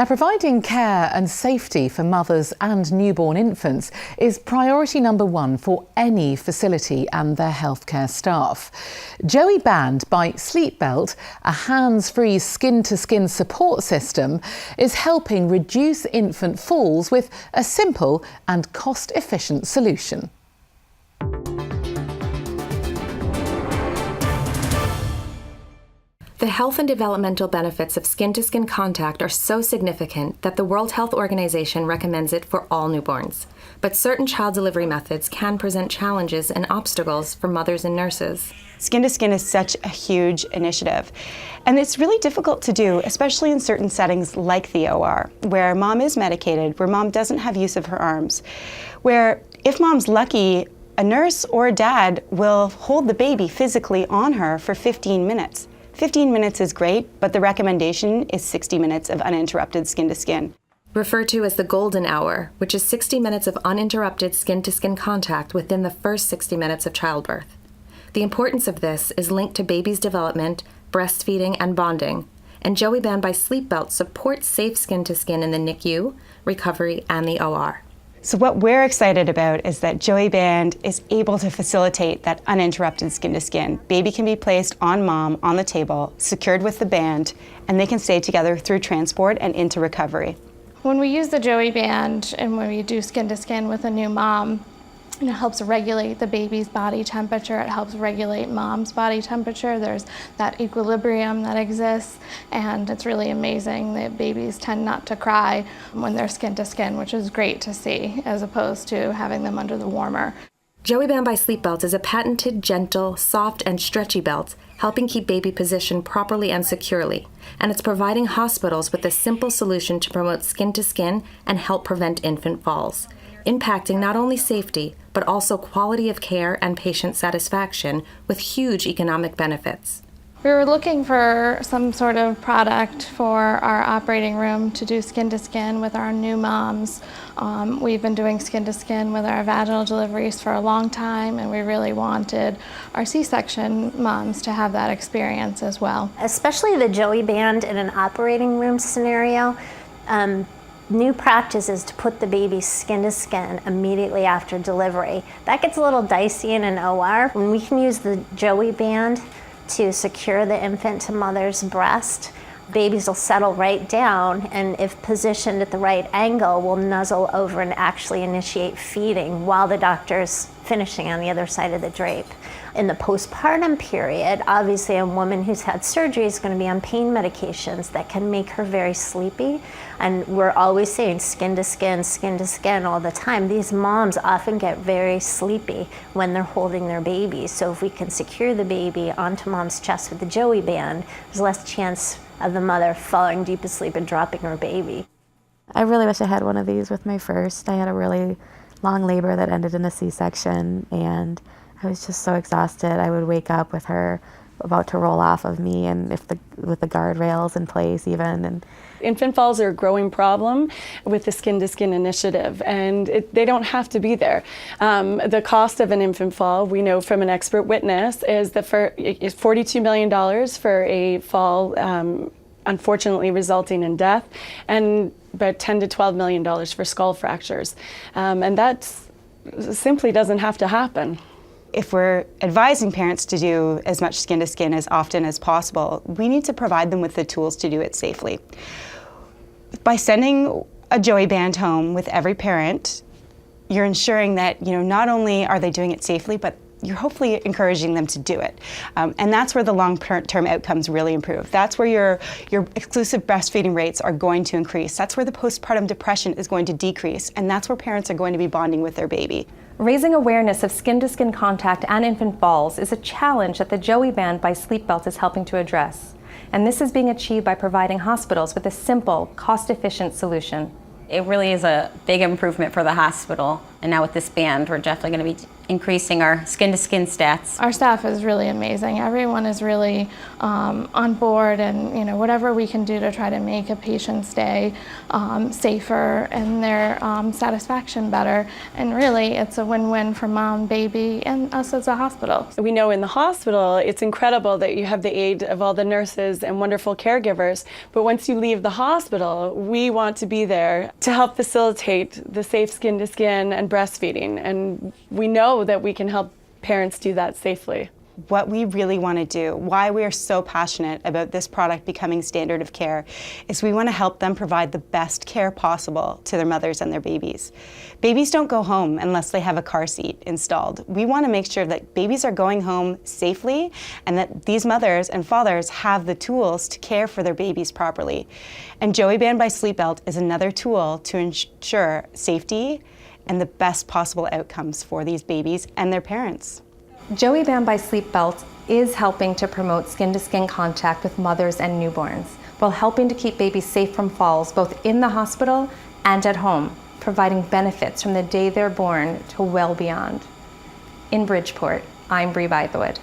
Now, providing care and safety for mothers and newborn infants is priority number one for any facility and their healthcare staff. Joeyband by SleepBelt, a hands-free skin-to-skin support system, is helping reduce infant falls with a simple and cost-efficient solution. The health and developmental benefits of skin-to-skin contact are so significant that the World Health Organization recommends it for all newborns. But certain child delivery methods can present challenges and obstacles for mothers and nurses. Skin-to-skin is such a huge initiative, and it's really difficult to do, especially in certain settings like the OR, where mom is medicated, where mom doesn't have use of her arms, where if mom's lucky, a nurse or a dad will hold the baby physically on her for 15 minutes. 15 minutes is great, but the recommendation is 60 minutes of uninterrupted skin-to-skin. Referred to as the golden hour, which is 60 minutes of uninterrupted skin-to-skin contact within the first 60 minutes of childbirth. The importance of this is linked to baby's development, breastfeeding, and bonding, and Joeyband by SleepBelt supports safe skin-to-skin in the NICU, recovery, and the OR. So what we're excited about is that Joeyband is able to facilitate that uninterrupted skin-to-skin. Baby can be placed on mom on the table, secured with the band, and they can stay together through transport and into recovery. When we use the Joeyband and when we do skin-to-skin with a new mom, it helps regulate the baby's body temperature. It helps regulate mom's body temperature. There's that equilibrium that exists, and it's really amazing that babies tend not to cry when they're skin to skin, which is great to see, as opposed to having them under the warmer. Joeyband by SleepBelt is a patented, gentle, soft, and stretchy belt, helping keep baby positioned properly and securely. And it's providing hospitals with a simple solution to promote skin to skin and help prevent infant falls, impacting not only safety, but also quality of care and patient satisfaction with huge economic benefits. We were looking for some sort of product for our operating room to do skin-to-skin with our new moms. We've been doing skin-to-skin with our vaginal deliveries for a long time, and we really wanted our C-section moms to have that experience as well. Especially the Joeyband in an operating room scenario. New practice is to put the baby skin to skin immediately after delivery. That gets a little dicey in an OR. When we can use the Joeyband to secure the infant to mother's breast, babies will settle right down, and if positioned at the right angle, will nuzzle over and actually initiate feeding while the doctor's finishing on the other side of the drape. In the postpartum period, obviously a woman who's had surgery is going to be on pain medications that can make her very sleepy. And we're always saying skin to skin all the time. These moms often get very sleepy when they're holding their baby. So if we can secure the baby onto mom's chest with the Joeyband, there's less chance of the mother falling deep asleep and dropping her baby. I really wish I had one of these with my first. I had a really long labor that ended in a C-section, and I was just so exhausted. I would wake up with her about to roll off of me, and with the guardrails in place even. And infant falls are a growing problem with the skin-to-skin initiative, and they don't have to be there. The cost of an infant fall, we know from an expert witness, is $42 million for a fall, unfortunately resulting in death, and about $10 to $12 million for skull fractures. And that simply doesn't have to happen. If we're advising parents to do as much skin-to-skin as often as possible, we need to provide them with the tools to do it safely. By sending a Joeyband home with every parent, you're ensuring that not only are they doing it safely, but you're hopefully encouraging them to do it. And that's where the long-term outcomes really improve. That's where your exclusive breastfeeding rates are going to increase. That's where the postpartum depression is going to decrease. And that's where parents are going to be bonding with their baby. Raising awareness of skin-to-skin contact and infant falls is a challenge that the Joeyband by SleepBelt is helping to address. And this is being achieved by providing hospitals with a simple, cost-efficient solution. It really is a big improvement for the hospital. And now with this band, we're definitely going to be increasing our skin-to-skin stats. Our staff is really amazing. Everyone is really on board, and whatever we can do to try to make a patient's day safer and their satisfaction better. And really, it's a win-win for mom, baby, and us as a hospital. We know in the hospital, it's incredible that you have the aid of all the nurses and wonderful caregivers, but once you leave the hospital, we want to be there to help facilitate the safe skin-to-skin and breastfeeding, and we know that we can help parents do that safely. What we really want to do, why we are so passionate about this product becoming standard of care, is we want to help them provide the best care possible to their mothers and their babies. Babies don't go home unless they have a car seat installed. We want to make sure that babies are going home safely and that these mothers and fathers have the tools to care for their babies properly. And Joeyband by SleepBelt is another tool to ensure safety and the best possible outcomes for these babies and their parents. Joeyband by SleepBelt is helping to promote skin-to-skin contact with mothers and newborns, while helping to keep babies safe from falls both in the hospital and at home, providing benefits from the day they're born to well beyond. In Bridgeport, I'm Bree Bythewood.